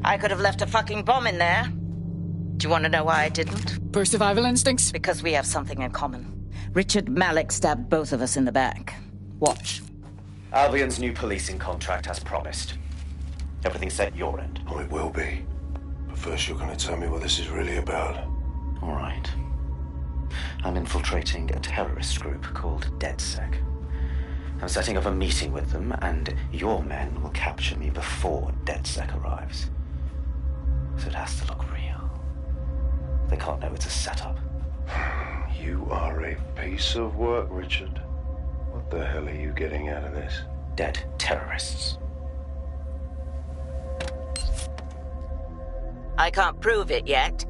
I could have left a fucking bomb in there. Do you want to know why I didn't? For survival instincts? Because we have something in common. Richard Malik stabbed both of us in the back. Watch. Albion's new policing contract has promised. Everything's set at your end. Oh, it will be. But first you're going to tell me what this is really about. All right. I'm infiltrating a terrorist group called DedSec. I'm setting up a meeting with them, and your men will capture me before DedSec arrives. So it has to look real. They can't know it's a setup. You are a piece of work, Richard. What the hell are you getting out of this? Dead terrorists. I can't prove it yet,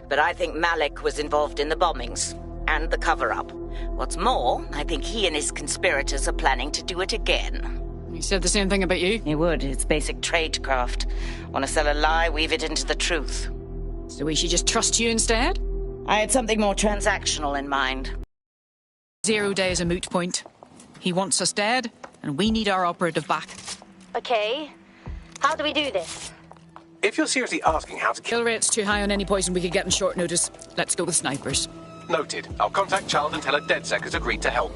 but I think Malik was involved in the bombings and the cover-up. What's more, I think he and his conspirators are planning to do it again. He said the same thing about you? He would. It's basic tradecraft. Want to sell a lie, weave it into the truth. So we should just trust you instead? I had something more transactional in mind. 0 day is a moot point. He wants us dead, and we need our operative back. Okay. How do we do this? If you're seriously asking how to Kill rate's too high on any poison we could get in short notice. Let's go with snipers. Noted. I'll contact Child and tell her DedSec has agreed to help.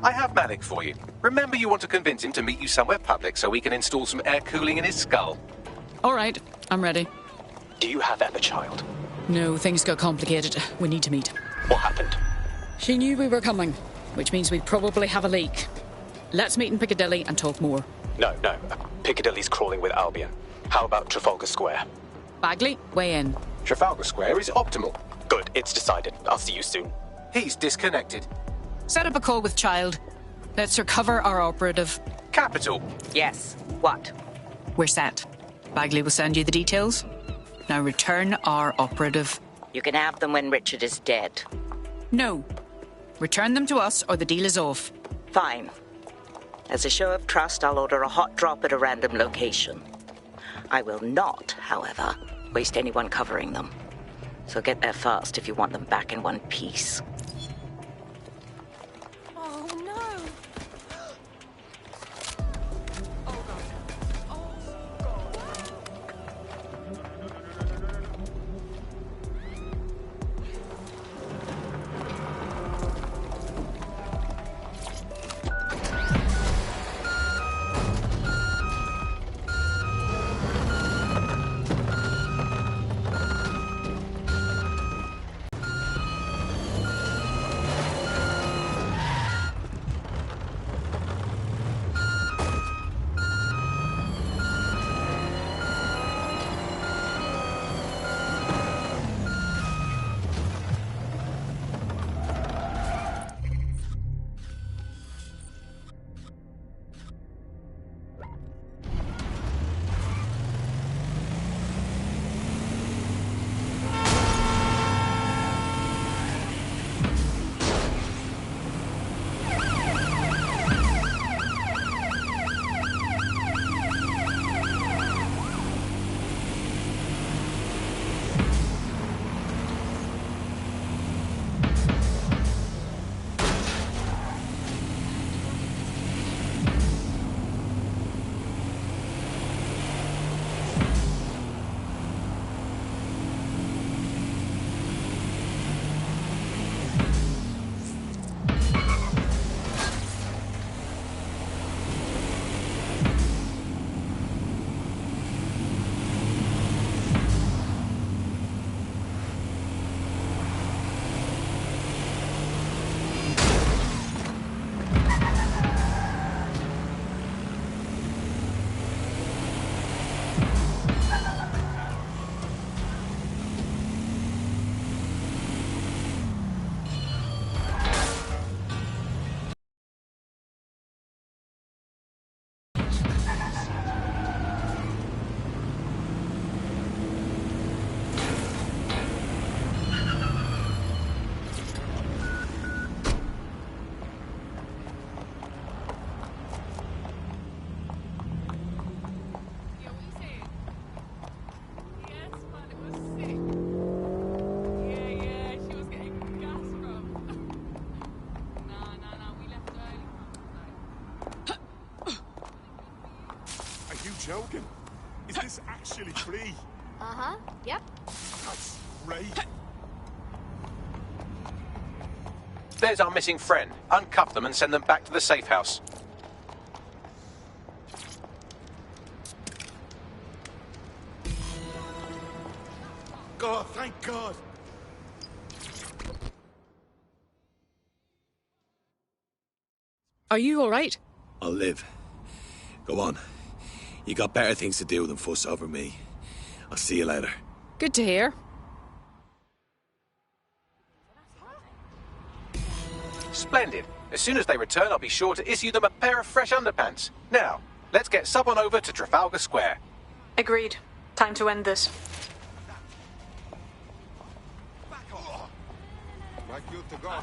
I have Malik for you. Remember, you want to convince him to meet you somewhere public so we can install some air cooling in his skull. All right, I'm ready. Do you have Emma, Child? No, things got complicated. We need to meet. What happened? She knew we were coming, which means we probably have a leak. Let's meet in Piccadilly and talk more. No. Piccadilly's crawling with Albion. How about Trafalgar Square? Bagley, weigh in. Trafalgar Square is optimal. Good, it's decided. I'll see you soon. He's disconnected. Set up a call with Child. Let's recover our operative. Capital. Yes. What? We're set. Bagley will send you the details. Now return our operative. You can have them when Richard is dead. No. Return them to us or the deal is off. Fine. As a show of trust, I'll order a hot drop at a random location. I will not, however, waste anyone covering them. So get there fast if you want them back in one piece. Oh, no. Piccadilly free. Uh-huh. Yep. That's right. There's our missing friend. Uncuff them and send them back to the safe house. God, thank God. Are you all right? I'll live. Go on. You got better things to do than fuss over me. I'll see you later. Good to hear. Splendid. As soon as they return, I'll be sure to issue them a pair of fresh underpants. Now, let's get someone over to Trafalgar Square. Agreed. Time to end this. Right, good to go.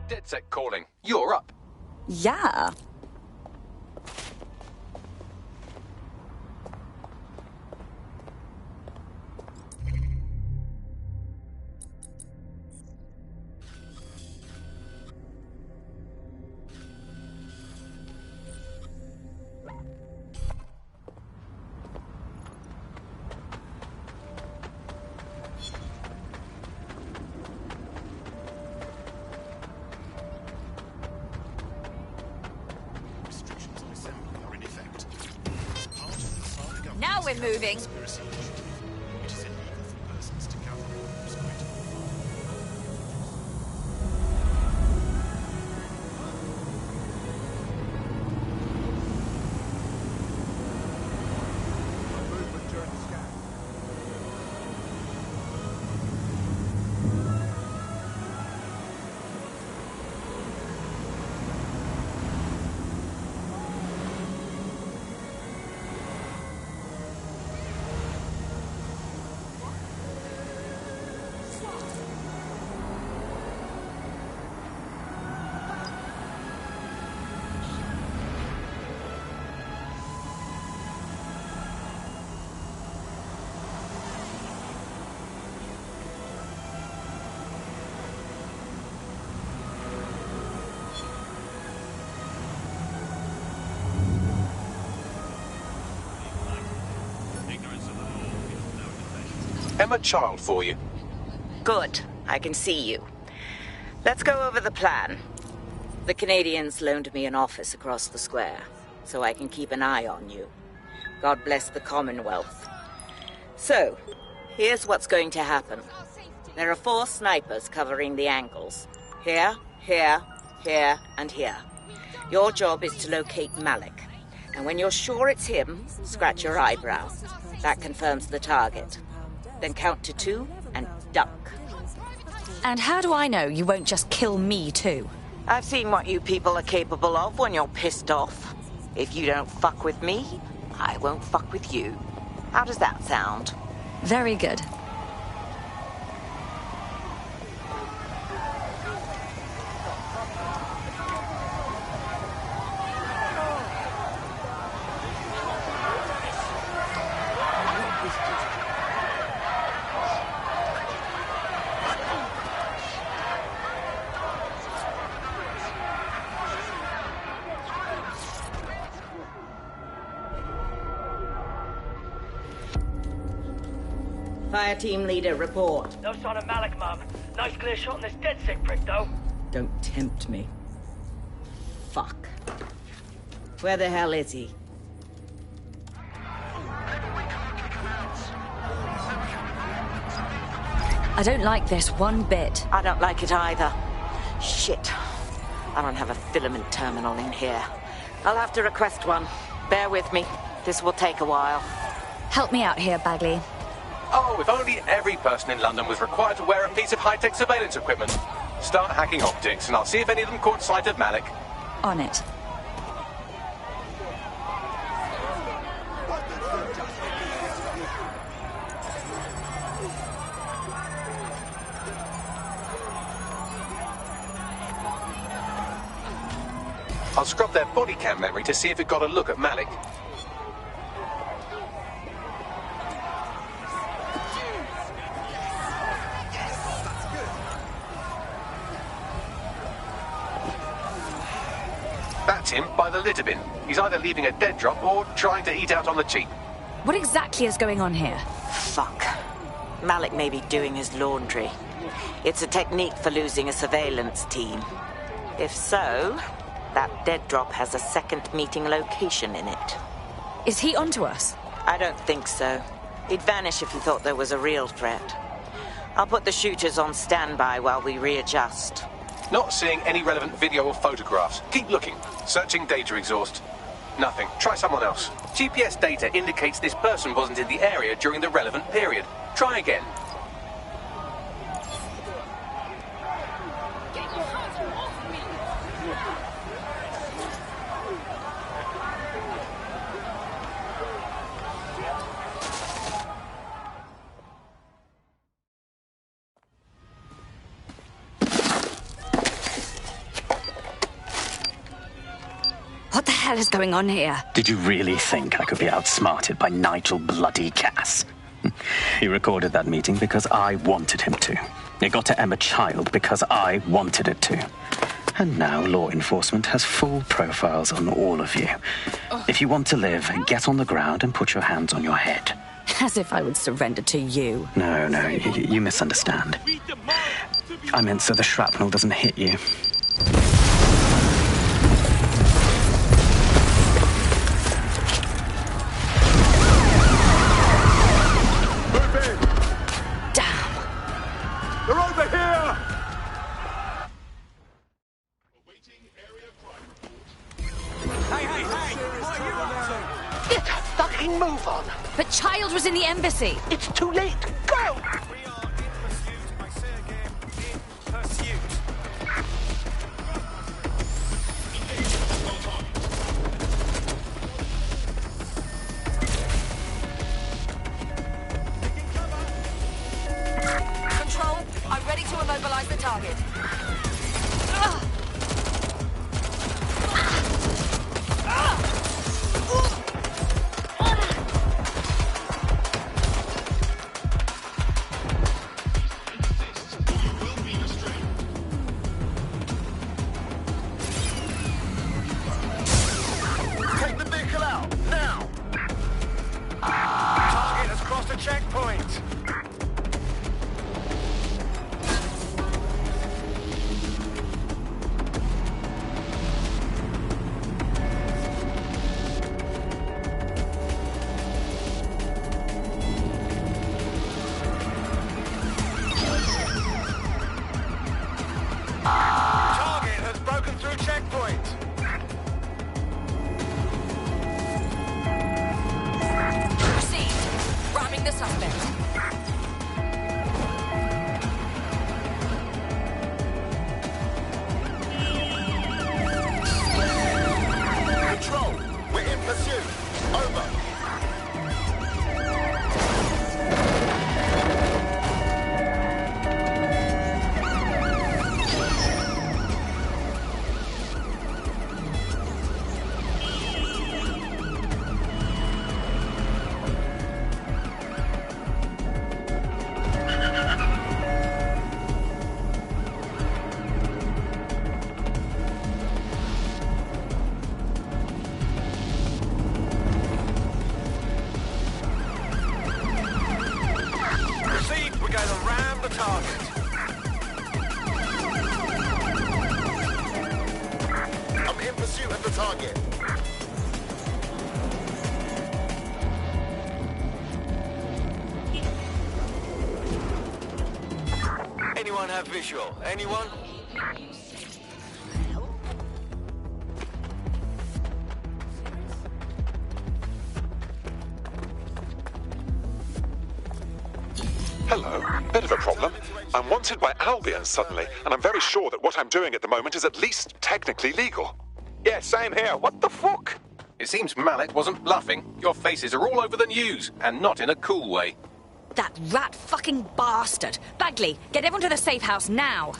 DedSec calling. You're up. Yeah. Now we're moving. Emma Child for you. Good. I can see you. Let's go over the plan. The Canadians loaned me an office across the square, so I can keep an eye on you. God bless the Commonwealth. So, here's what's going to happen. There are 4 snipers covering the angles. Here, here, here, and here. Your job is to locate Malik. And when you're sure it's him, scratch your eyebrow. That confirms the target. Then count to 2 and duck. And how do I know you won't just kill me too? I've seen what you people are capable of when you're pissed off. If you don't fuck with me, I won't fuck with you. How does that sound? Very good. Fire team leader, report. No sign of Malik, Mum. Nice clear shot on this DedSec prick, though. Don't tempt me. Fuck. Where the hell is he? I don't like this one bit. I don't like it either. Shit. I don't have a filament terminal in here. I'll have to request one. Bear with me. This will take a while. Help me out here, Bagley. Oh, if only every person in London was required to wear a piece of high-tech surveillance equipment. Start hacking optics, and I'll see if any of them caught sight of Malik. On it. I'll scrub their body cam memory to see if it got a look at Malik. That's him by the litter bin. He's either leaving a dead drop or trying to eat out on the cheap. What exactly is going on here? Fuck. Malik may be doing his laundry. It's a technique for losing a surveillance team. If so, that dead drop has a second meeting location in it. Is he onto us? I don't think so. He'd vanish if he thought there was a real threat. I'll put the shooters on standby while we readjust. Not seeing any relevant video or photographs. Keep looking. Searching data exhaust. Nothing. Try someone else. GPS data indicates this person wasn't in the area during the relevant period. Try again. What the hell is going on here? Did you really think I could be outsmarted by Nigel bloody Cass? He recorded that meeting because I wanted him to. It got to Emma Child because I wanted it to. And now law enforcement has full profiles on all of you. If you want to live, get on the ground and put your hands on your head. As if I would surrender to you. No, you misunderstand. I meant so the shrapnel doesn't hit you. Move on. But Child was in the embassy. It's too late. Go! Control, I'm ready to immobilize the target. anyone have visual? Anyone? Hello. Bit of a problem. I'm wanted by Albion suddenly, and I'm very sure that what I'm doing at the moment is at least technically legal. Yeah, same here. What the fuck? It seems Malik wasn't bluffing. Your faces are all over the news, and not in a cool way. That rat fucking bastard! Bagley, get everyone to the safe house now!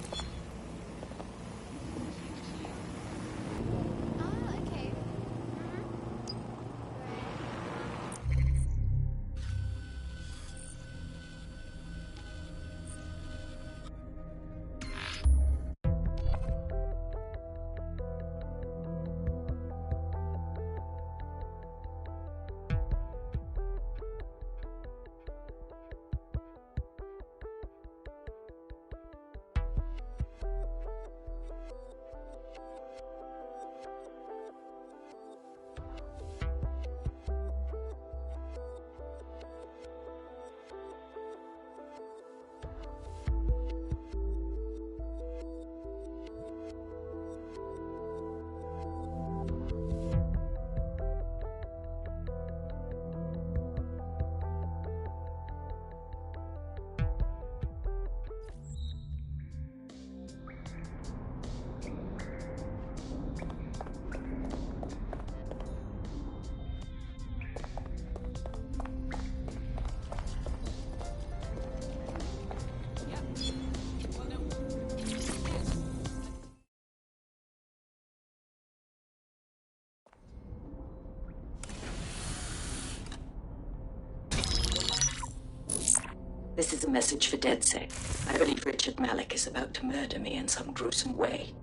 This is a message for DedSec. I believe Richard Malik is about to murder me in some gruesome way.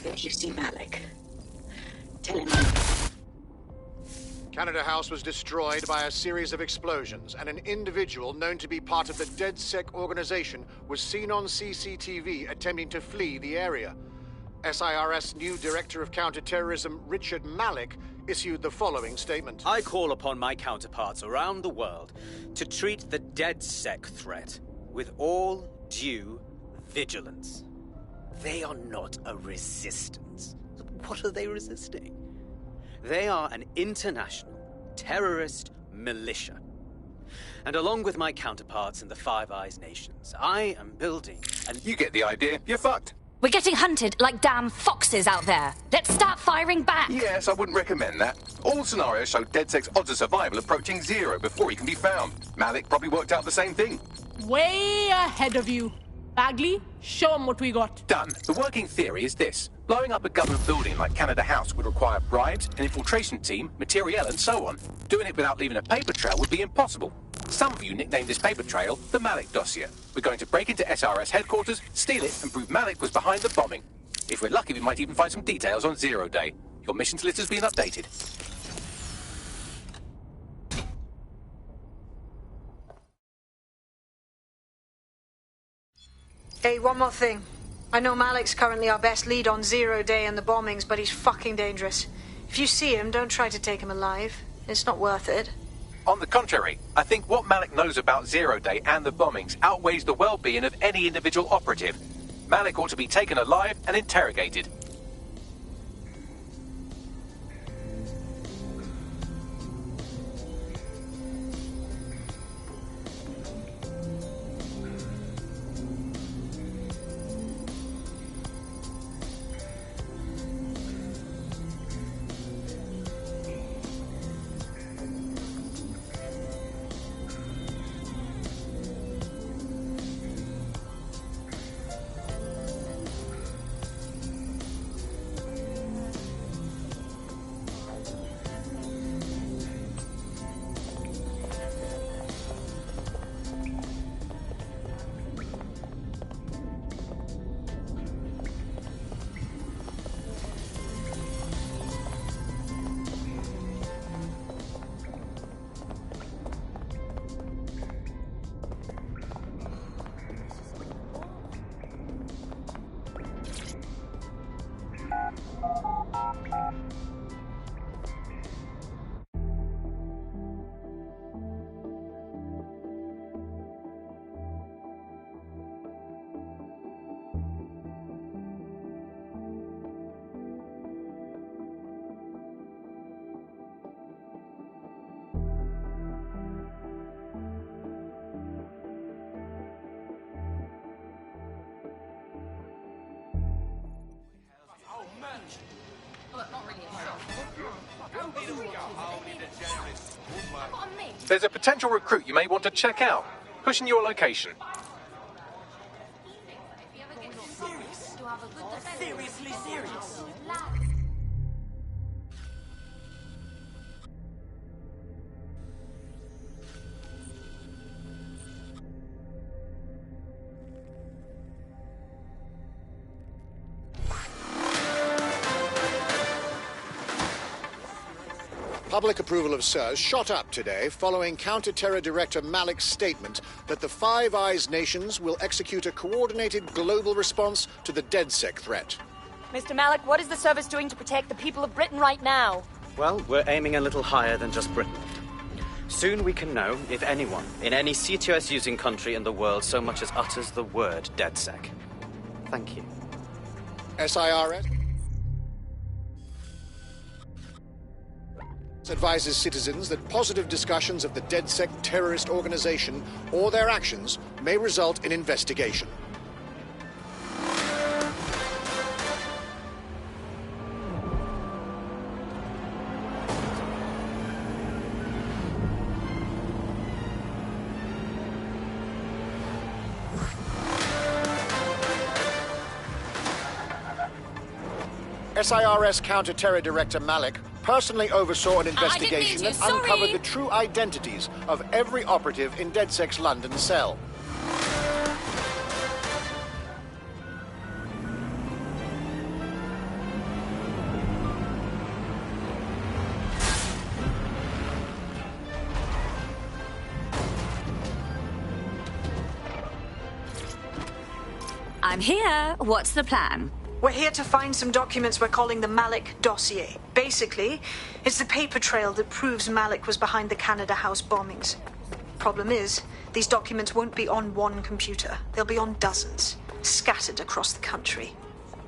If you see Malik, tell him Canada House was destroyed by a series of explosions, and an individual known to be part of the DedSec organization was seen on CCTV attempting to flee the area. SIRS new Director of Counterterrorism Richard Malik issued the following statement. I call upon my counterparts around the world to treat the DedSec threat with all due vigilance. They are not a resistance. What are they resisting? They are an international terrorist militia. And along with my counterparts in the Five Eyes nations, I am building an... You get the idea. You're fucked. We're getting hunted like damn foxes out there. Let's start firing back. Yes, I wouldn't recommend that. All scenarios show DedSec's odds of survival approaching 0 before he can be found. Malik probably worked out the same thing. Way ahead of you. Bagley, show him what we got. Done. The working theory is this. Blowing up a government building like Canada House would require bribes, an infiltration team, materiel, and so on. Doing it without leaving a paper trail would be impossible. Some of you nicknamed this paper trail the Malik dossier. We're going to break into SRS headquarters, steal it, and prove Malik was behind the bombing. If we're lucky, we might even find some details on Zero Day. Your missions list has been updated. Hey, one more thing. I know Malik's currently our best lead on Zero Day and the bombings, but he's fucking dangerous. If you see him, don't try to take him alive. It's not worth it. On the contrary, I think what Malik knows about Zero Day and the bombings outweighs the well-being of any individual operative. Malik ought to be taken alive and interrogated. There's a potential recruit you may want to check out. Pushing your location. Seriously serious. Public approval of SIRS shot up today following Counter-Terror Director Malik's statement that the Five Eyes nations will execute a coordinated global response to the DedSec threat. Mr. Malik, what is the service doing to protect the people of Britain right now? Well, we're aiming a little higher than just Britain. Soon we can know if anyone in any CTOS-using country in the world so much as utters the word DedSec. Thank you. SIRS advises citizens that positive discussions of the DedSec terrorist organization or their actions may result in investigation. SIRS Counter-Terror Director Malik personally oversaw an investigation that uncovered the true identities of every operative in DedSec's London cell. I'm here. What's the plan? We're here to find some documents we're calling the Malik dossier. Basically, it's the paper trail that proves Malik was behind the Canada House bombings. Problem is, these documents won't be on one computer. They'll be on dozens, scattered across the country.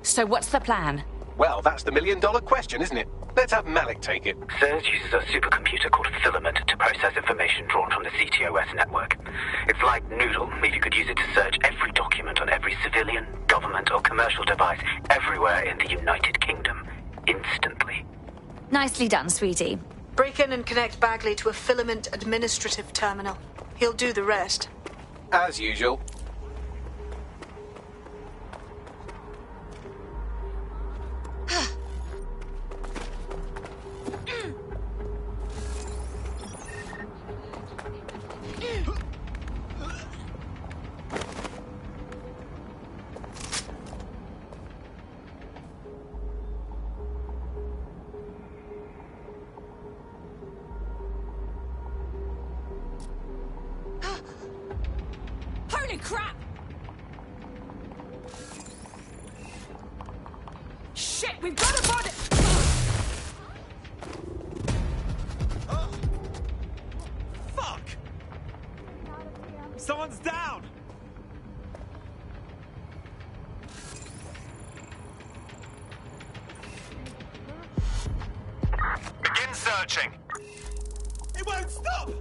So what's the plan? Well, that's the million-dollar question, isn't it? Let's have Malik take it. SIRS uses a supercomputer called Filament to process information drawn from the CTOS network. It's like Noodle, if you could use it to search every document on every civilian, government or commercial device everywhere in the United Kingdom, instantly. Nicely done, sweetie. Break in and connect Bagley to a Filament administrative terminal. He'll do the rest. As usual. Holy crap! Shit, we've got to find it! Fuck! Someone's down! Begin searching. It won't stop!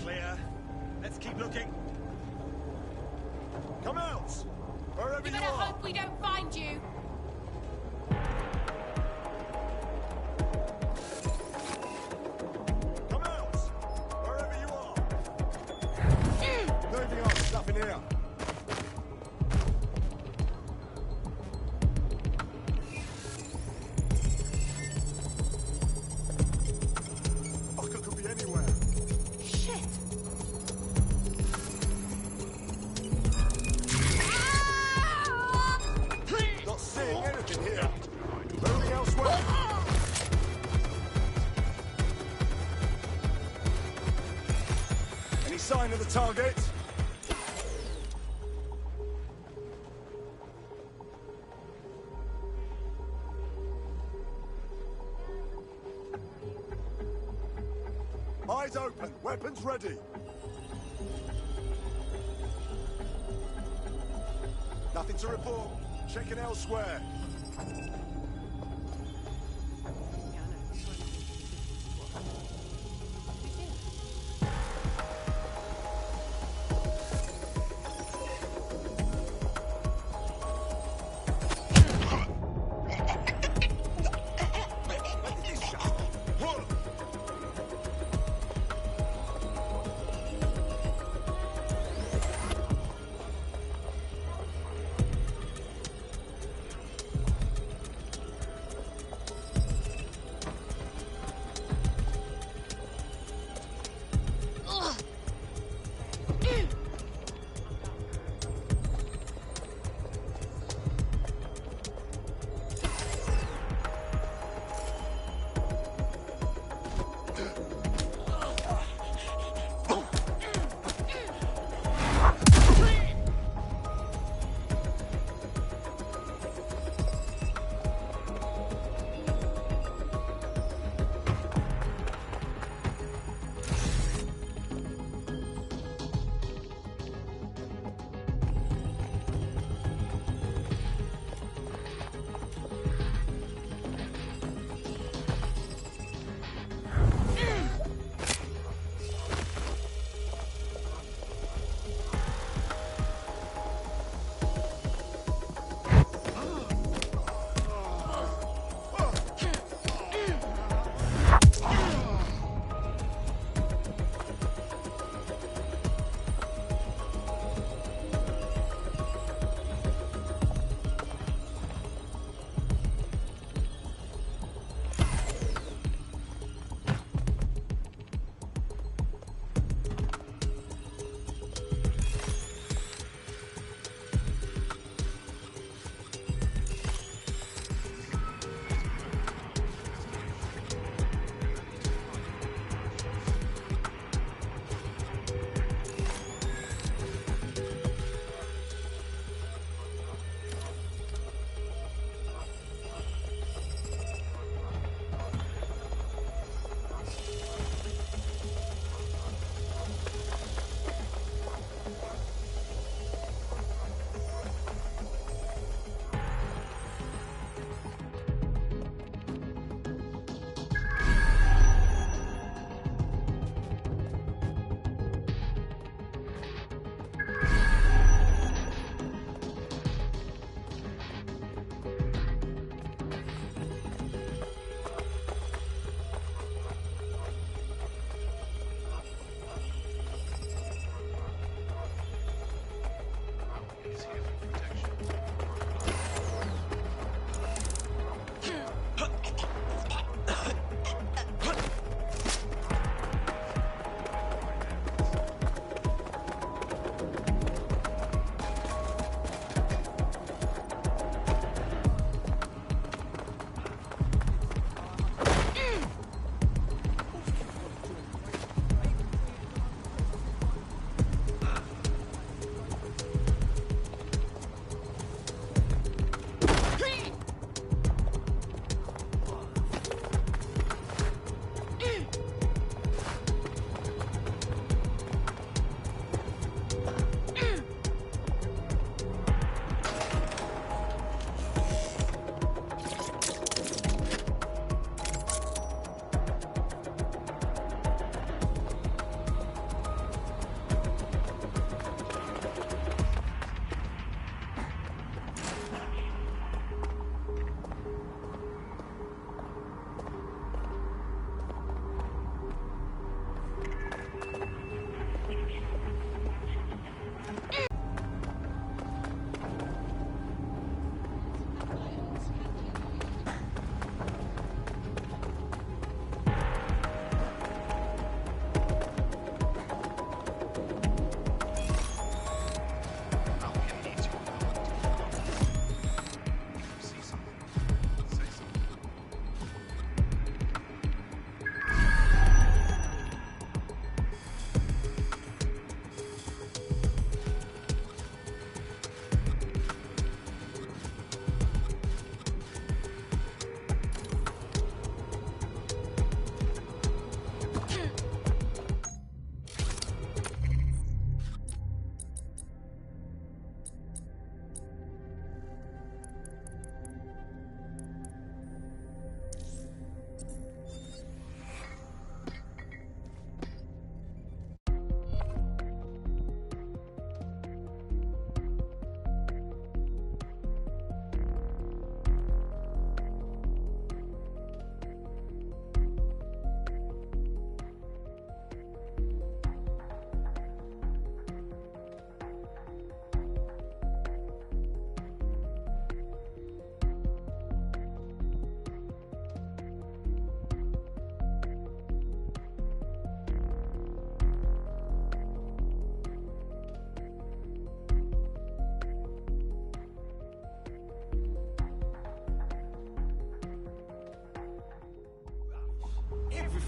Clear. Let's keep looking. Come out! Wherever you better are! hope we don't find you. Come out! Wherever you are! Moving on, there's nothing here. Fucker could be anywhere. Shit. Not seeing anything here. Moving elsewhere. Any sign of the target? Eyes open, weapons ready. Nothing to report. Checking elsewhere.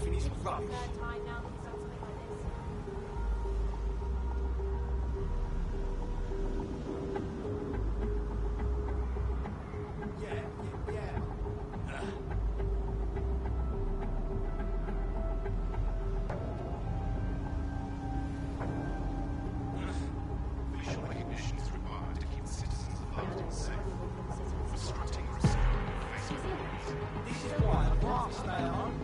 finished rubbish. Visual recognition is required to keep citizens of London safe. Obstructing This is why I can't stay at home.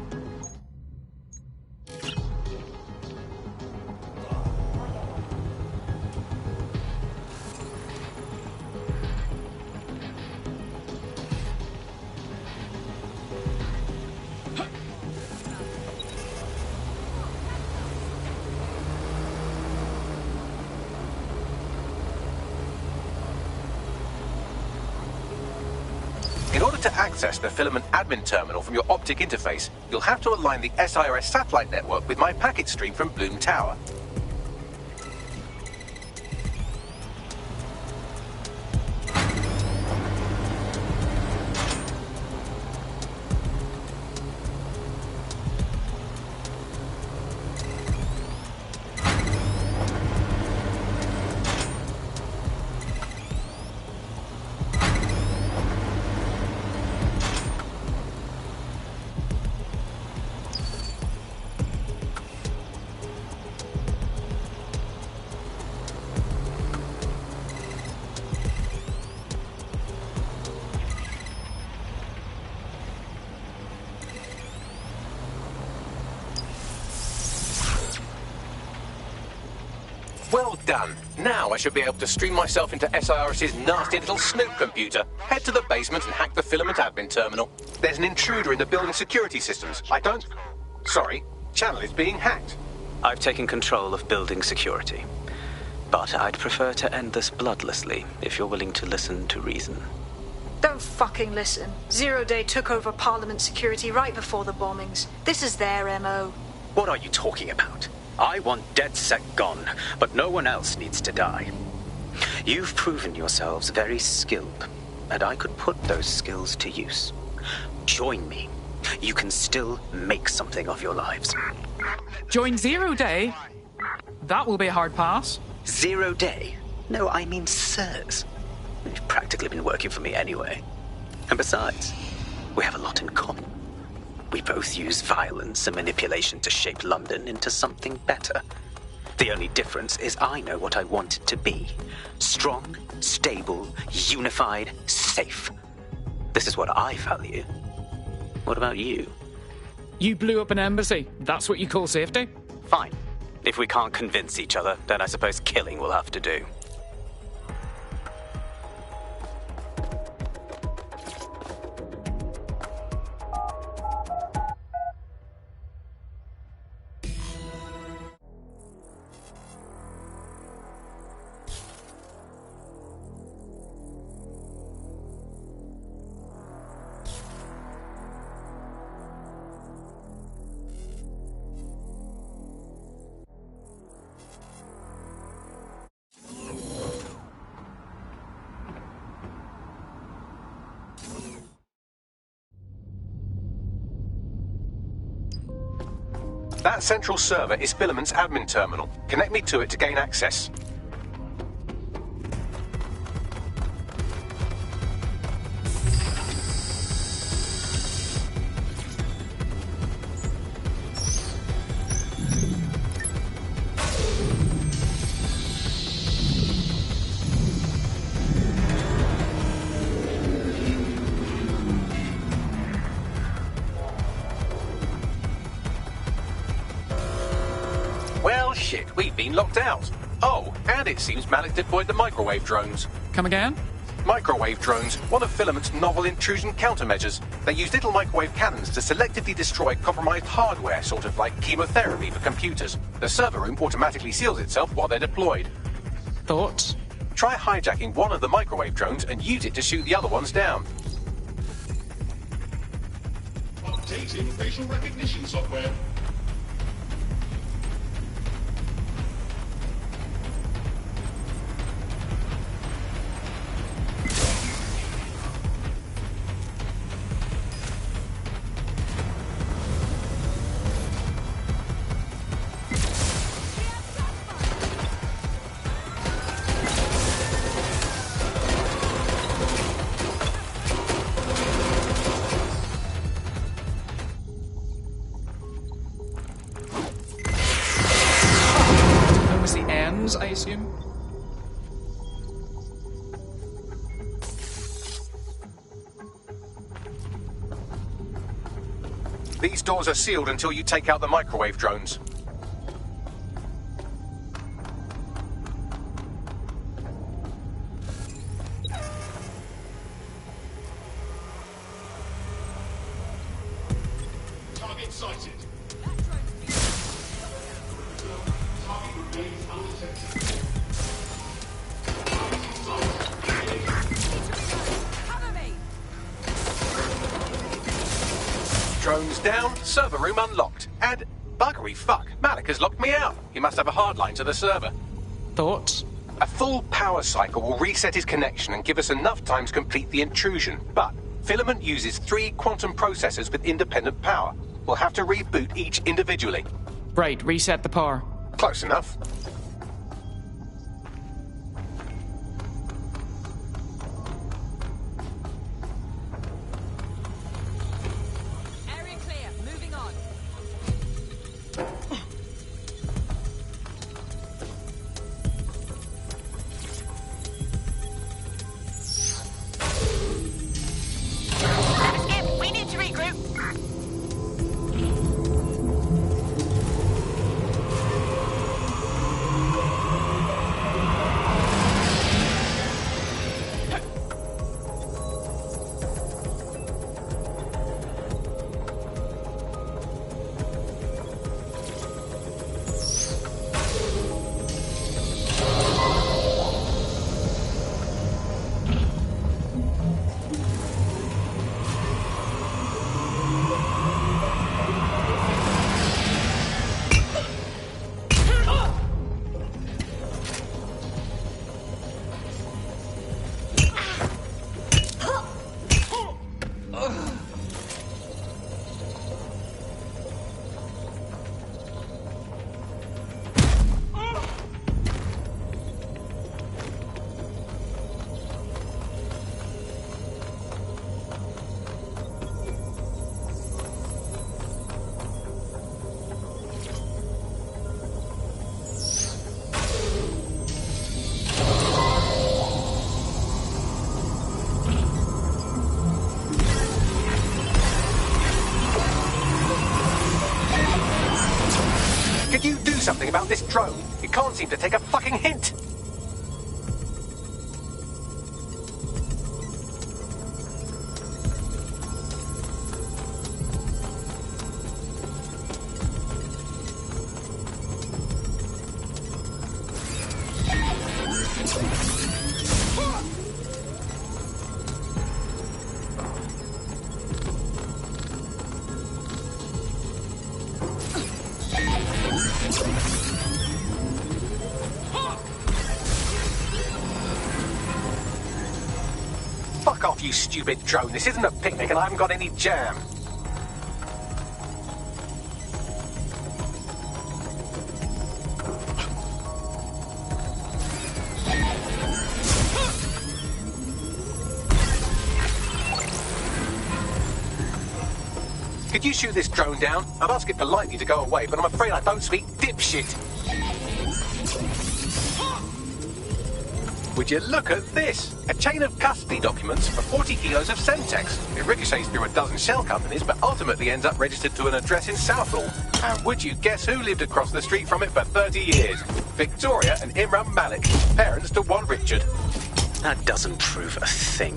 In order to access the Filament admin terminal from your optic interface, you'll have to align the SIRS satellite network with my packet stream from Bloom Tower. Well done. Now I should be able to stream myself into SIRS's nasty little snoop computer, head to the basement and hack the Filament admin terminal. There's an intruder in the building security systems. Sorry, channel is being hacked. I've taken control of building security. But I'd prefer to end this bloodlessly, if you're willing to listen to reason. Don't fucking listen. Zero Day took over Parliament security right before the bombings. This is their MO. What are you talking about? I want DedSec gone, but no one else needs to die. You've proven yourselves very skilled, and I could put those skills to use. Join me. You can still make something of your lives. Join Zero Day? That will be a hard pass. Zero Day? No, I mean SIRS. You've practically been working for me anyway. And besides, we have a lot in common. We both use violence and manipulation to shape London into something better. The only difference is I know what I want it to be. Strong, stable, unified, safe. This is what I value. What about you? You blew up an embassy. That's what you call safety? Fine. If we can't convince each other, then I suppose killing will have to do. That central server is Filament's admin terminal. Connect me to it to gain access. Well, shit, we've been locked out. Oh, and it seems Malik deployed the microwave drones. Come again? Microwave drones, one of Filament's novel intrusion countermeasures. They use little microwave cannons to selectively destroy compromised hardware, sort of like chemotherapy for computers. The server room automatically seals itself while they're deployed. Thoughts? Try hijacking one of the microwave drones and use it to shoot the other ones down. Updating facial recognition software. drones, I assume. These doors are sealed until you take out the microwave drones. Target sighted. Drones down, server room unlocked. And buggery fuck, Malik has locked me out. He must have a hard line to the server. Thoughts? A full power cycle will reset his connection and give us enough time to complete the intrusion. But Filament uses 3 quantum processors with independent power. We'll have to reboot each individually. Right, reset the power. Close enough. Area clear. Moving on. Skip, we need to regroup. Could you do something about this drone? It can't seem to take a fucking hint. Fuck off, you stupid drone. This isn't a picnic and I haven't got any jam. Could you shoot this drone down? I'd ask it politely to go away, but I'm afraid I don't speak dipshit. Would you look at this? A chain of custody documents for 40 kilos of Semtex. It ricochets through a dozen shell companies, but ultimately ends up registered to an address in Southall. And would you guess who lived across the street from it for 30 years? Victoria and Imran Malik, parents to one Richard. That doesn't prove a thing.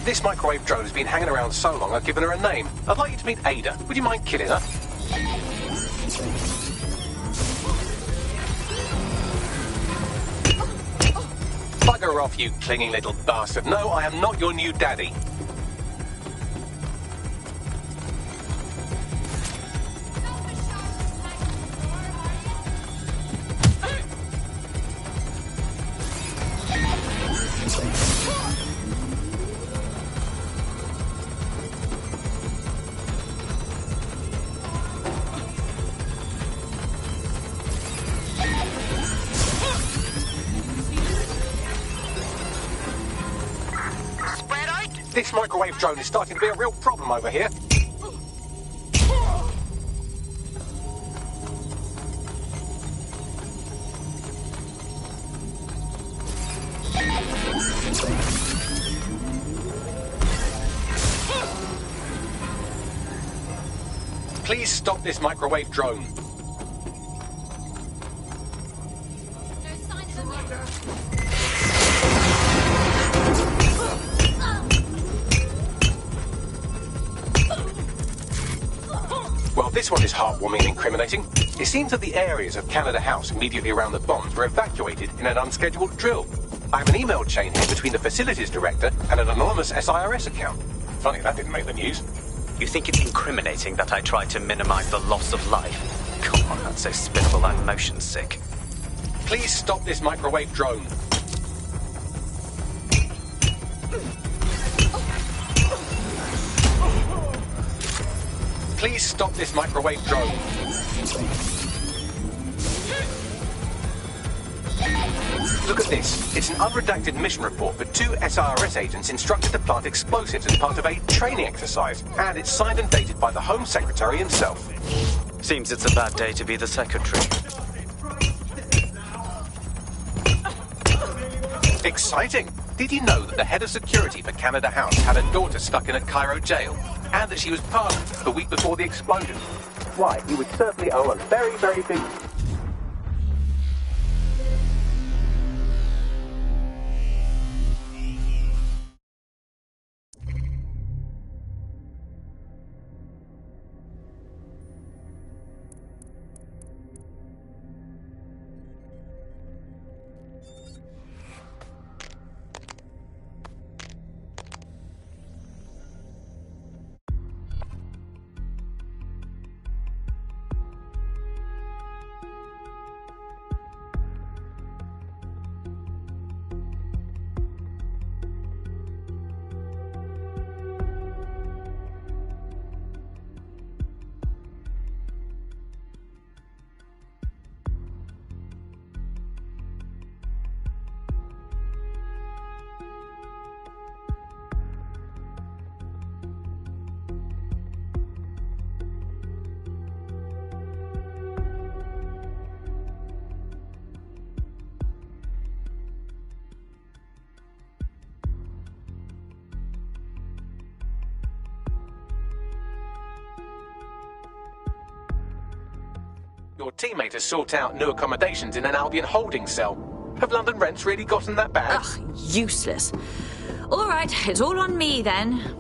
This microwave drone has been hanging around so long I've given her a name. I'd like you to meet Ada. Would you mind killing her? Bugger off, you clinging little bastard. No, I am not your new daddy. This microwave drone is starting to be a real problem over here. Please stop this microwave drone. Well, this one is heartwarming and incriminating. It seems that the areas of Canada House immediately around the bombs were evacuated in an unscheduled drill. I have an email chain here between the facilities director and an anonymous SIRS account. Funny that didn't make the news. You think it's incriminating that I tried to minimize the loss of life? Come on, that's so spinnable I'm motion sick. Please stop this microwave drone. Please stop this microwave drone. Look at this. It's an unredacted mission report for 2 SIRS agents instructed to plant explosives as part of a training exercise. And it's signed and dated by the Home Secretary himself. Seems it's a bad day to be the secretary. Exciting! Did you know that the head of security for Canada House had a daughter stuck in a Cairo jail? And that she was pardoned the week before the explosion? Why, he would certainly owe a very, very big... Your teammate has sought out new accommodations in an Albion holding cell. Have London rents really gotten that bad? Ugh, useless. All right, it's all on me then.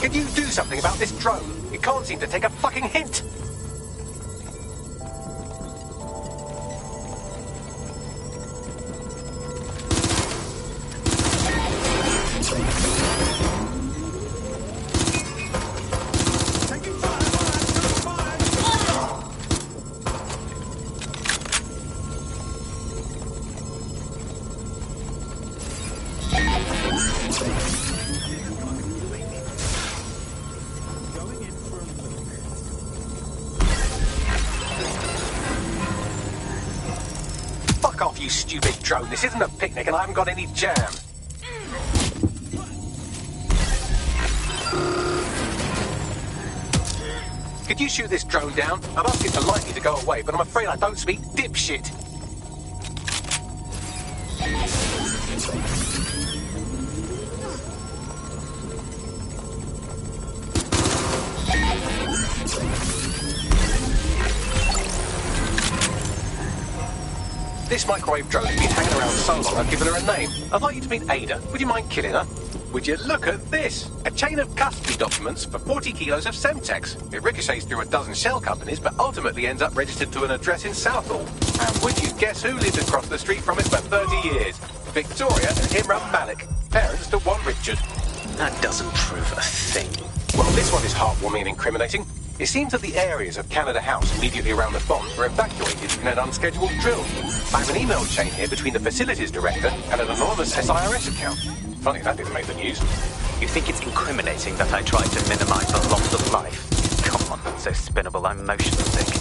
Can you do something about this drone? It can't seem to take a fucking hint. Fuck off, you stupid drone. This isn't a picnic and I haven't got any jam. Could you shoot this drone down? I've asked it politely to go away, but I'm afraid I don't speak dipshit. This This microwave drone has been hanging around so long I've given her a name. I'd like you to meet Ada. Would you mind killing her? Would you look at this? A chain of custody documents for 40 kilos of Semtex. It ricochets through a dozen shell companies, but ultimately ends up registered to an address in Southall. And would you guess who lived across the street from it for 30 years? Victoria and Imran Malik, parents to one Richard. That doesn't prove a thing. Well, this one is heartwarming and incriminating. It seems that the areas of Canada House immediately around the bomb were evacuated in an unscheduled drill. I have an email chain here between the facilities director and an anonymous SIRS account. Funny that didn't make the news. You think it's incriminating that I tried to minimize the loss of life? Come on, so spinnable, I'm motion sick.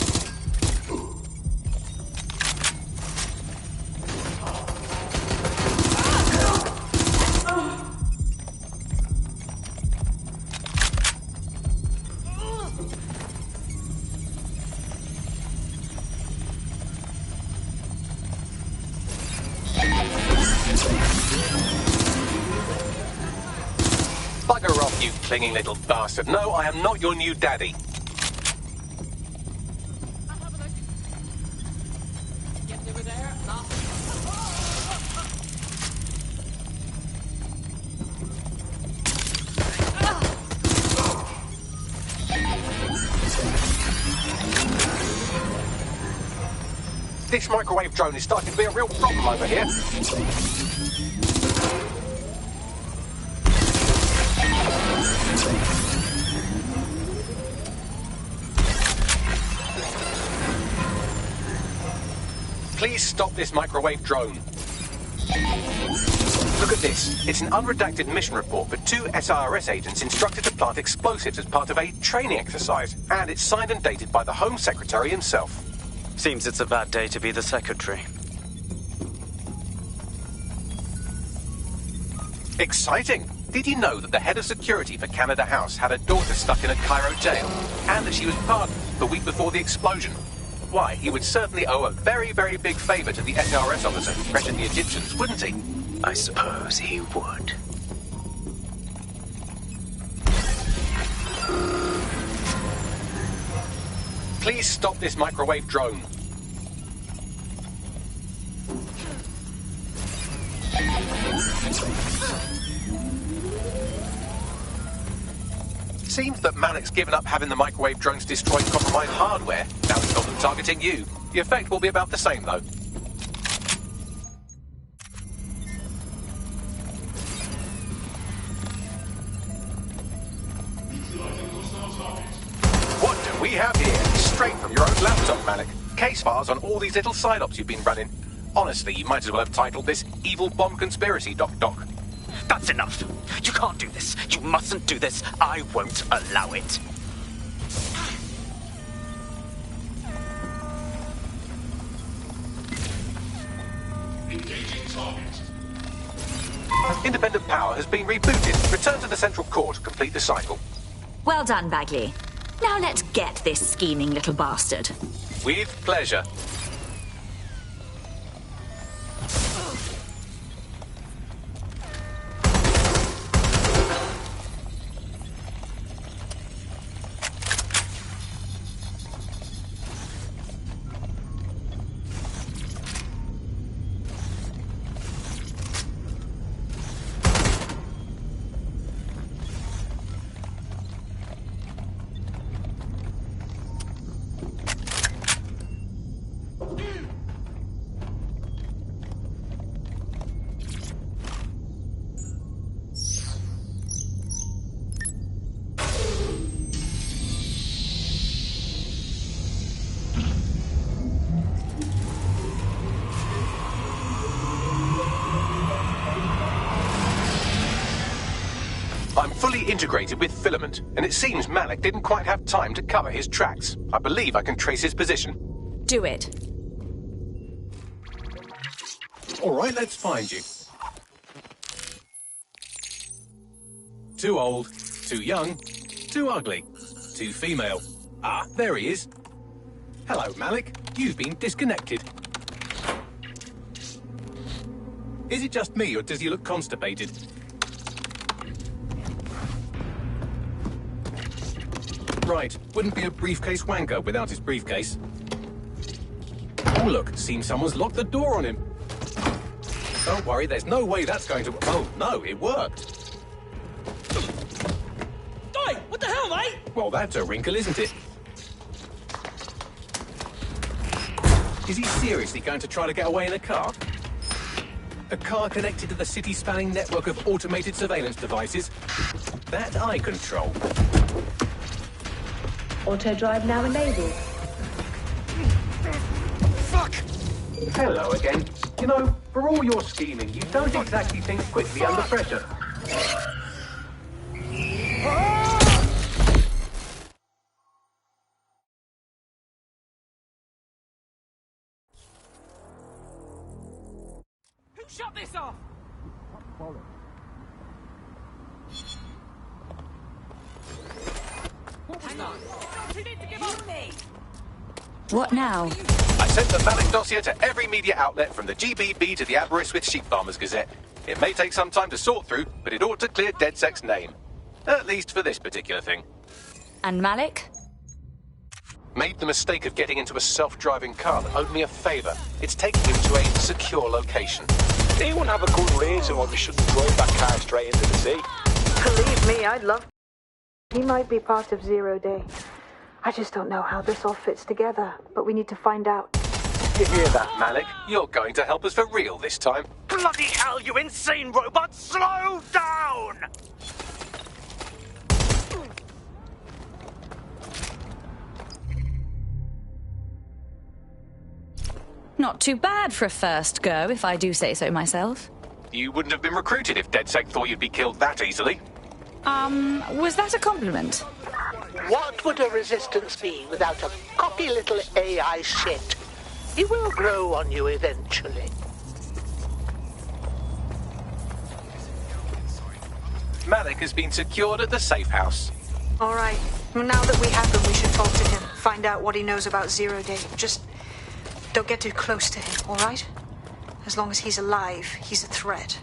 Bugger off, you clinging little bastard. No, I am not your new daddy. This microwave drone is starting to be a real problem over here. Please stop this microwave drone. Look at this. It's an unredacted mission report for 2 SIRS agents instructed to plant explosives as part of a training exercise. And it's signed and dated by the Home Secretary himself. Seems it's a bad day to be the secretary. Exciting! Did you know that the head of security for Canada House had a daughter stuck in a Cairo jail? And that she was pardoned the week before the explosion? Why, he would certainly owe a very, very big favor to the SRS officer who pressured the Egyptians, wouldn't he? I suppose he would. Please stop this microwave drone. Seems that Malik's given up having the microwave drones destroy compromised hardware. Now he's got them targeting you. The effect will be about the same, though. What do we have here? Straight from your own laptop, Malik. Case files on all these little side ops you've been running. Honestly, you might as well have titled this Evil Bomb Conspiracy, Doc. That's enough. You can't do this. You mustn't do this. I won't allow it. Engaging target. Independent power has been rebooted. Return to the central core to complete the cycle. Well done, Bagley. Now let's get this scheming little bastard. With pleasure. I'm fully integrated with Filament, and it seems Malik didn't quite have time to cover his tracks. I believe I can trace his position. Do it. All right, let's find you. Too old, too young, too ugly, too female. Ah, there he is. Hello, Malik. You've been disconnected. Is it just me, or does he look constipated? Right, wouldn't be a briefcase wanker without his briefcase. Oh, look, seems someone's locked the door on him. Don't worry, there's no way that's going to... Oh, no, it worked. Oi, what the hell, mate? Well, that's a wrinkle, isn't it? Is he seriously going to try to get away in a car? A car connected to the city-spanning network of automated surveillance devices? That I control. Auto drive now enabled. Fuck! Hello again. You know, for all your scheming, you don't exactly think quickly under pressure. Who shut this off? What now? I sent the Malik dossier to every media outlet from the GBB to the Aberystwyth Sheep Farmers Gazette. It may take some time to sort through, but it ought to clear DedSec's name. At least for this particular thing. And Malik? Made the mistake of getting into a self-driving car that owed me a favour. It's taking him to a secure location. He won't have a good reason why we shouldn't drive that car straight into the sea. Believe me, I'd love... He might be part of Zero Day. I just don't know how this all fits together, but we need to find out. You hear that, Malik? You're going to help us for real this time. Bloody hell, you insane robot! Slow down! Not too bad for a first go, if I do say so myself. You wouldn't have been recruited if DedSec thought you'd be killed that easily. Was that a compliment? What would a resistance be without a cocky little AI shit? He will grow on you eventually. Malik has been secured at the safe house. All right. Well, now that we have him, we should talk to him. Find out what he knows about Zero Day. Just don't get too close to him, all right? As long as he's alive, he's a threat.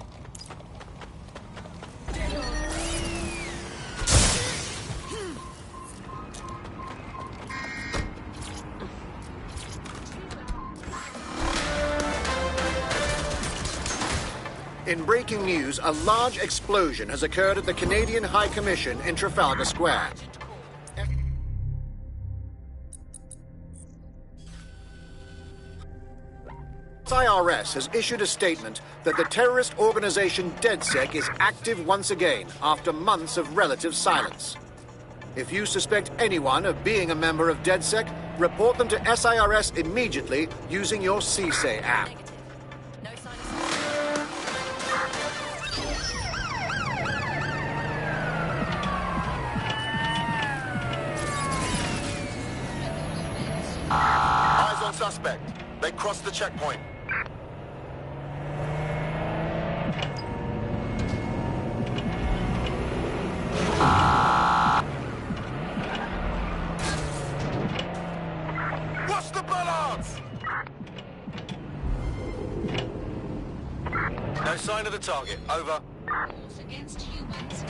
In breaking news, a large explosion has occurred at the Canadian High Commission in Trafalgar Square. IRS has issued a statement that the terrorist organization DedSec is active once again after months of relative silence. If you suspect anyone of being a member of DedSec, report them to SIRS immediately using your CSAY app. Eyes on suspect. They crossed the checkpoint. Watch the bollards! No sign of the target. Over. Against humans.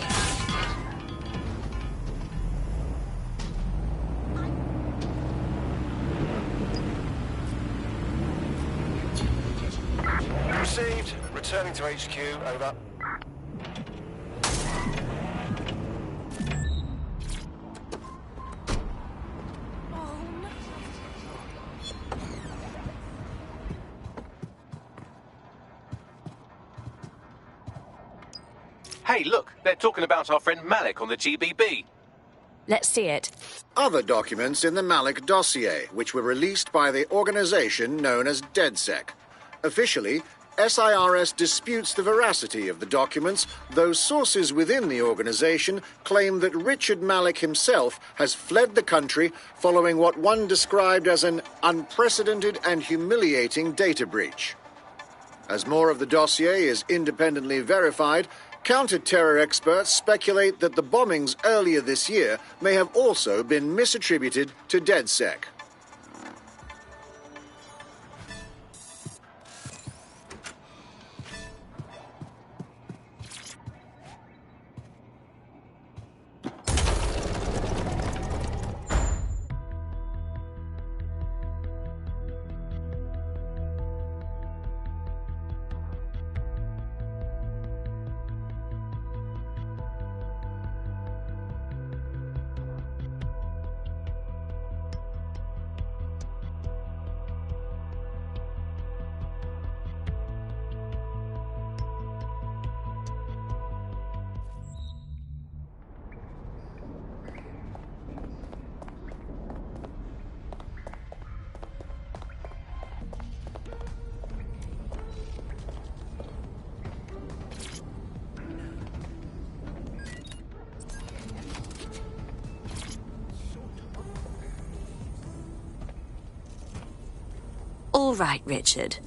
Received. Returning to HQ. Over. Hey, look, they're talking about our friend Malik on the GBB. Let's see it. Other documents in the Malik dossier, which were released by the organization known as DedSec. Officially, SIRS disputes the veracity of the documents, though sources within the organization claim that Richard Malik himself has fled the country following what one described as an unprecedented and humiliating data breach. As more of the dossier is independently verified, counter-terror experts speculate that the bombings earlier this year may have also been misattributed to DedSec. All right, Richard.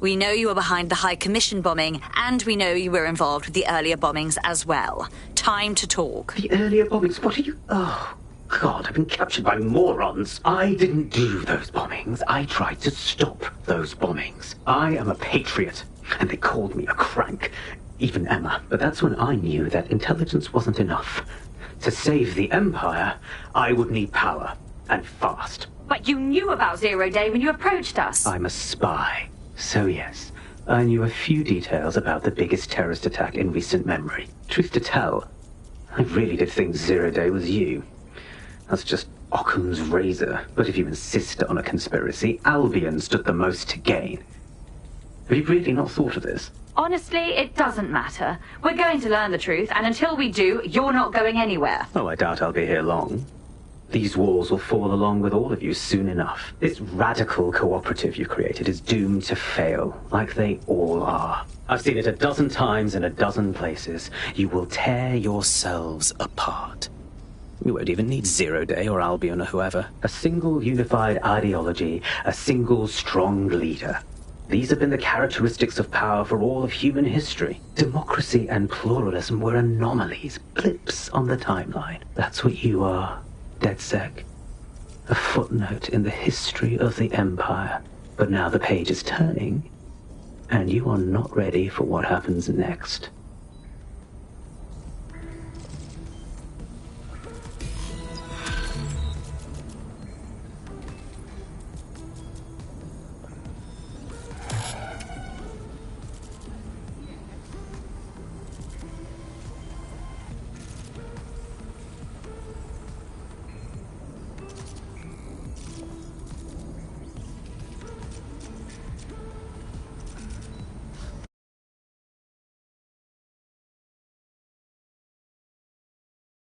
We know you were behind the High Commission bombing, and we know you were involved with the earlier bombings as well. Time to talk. The earlier bombings? What are you... Oh, God, I've been captured by morons. I didn't do those bombings. I tried to stop those bombings. I am a patriot, and they called me a crank. Even Emma. But that's when I knew that intelligence wasn't enough. To save the Empire, I would need power, and fast. But you knew about Zero Day when you approached us. I'm a spy. So yes, I knew a few details about the biggest terrorist attack in recent memory. Truth to tell, I really did think Zero Day was you. That's just Occam's razor. But if you insist on a conspiracy, Albion stood the most to gain. Have you really not thought of this? Honestly, it doesn't matter. We're going to learn the truth, and until we do, you're not going anywhere. Oh, I doubt I'll be here long. These walls will fall along with all of you soon enough. This radical cooperative you created is doomed to fail, like they all are. I've seen it a dozen times in a dozen places. You will tear yourselves apart. We won't even need Zero Day or Albion or whoever. A single unified ideology, a single strong leader. These have been the characteristics of power for all of human history. Democracy and pluralism were anomalies, blips on the timeline. That's what you are, DedSec. A footnote in the history of the Empire. But now the page is turning, and you are not ready for what happens next.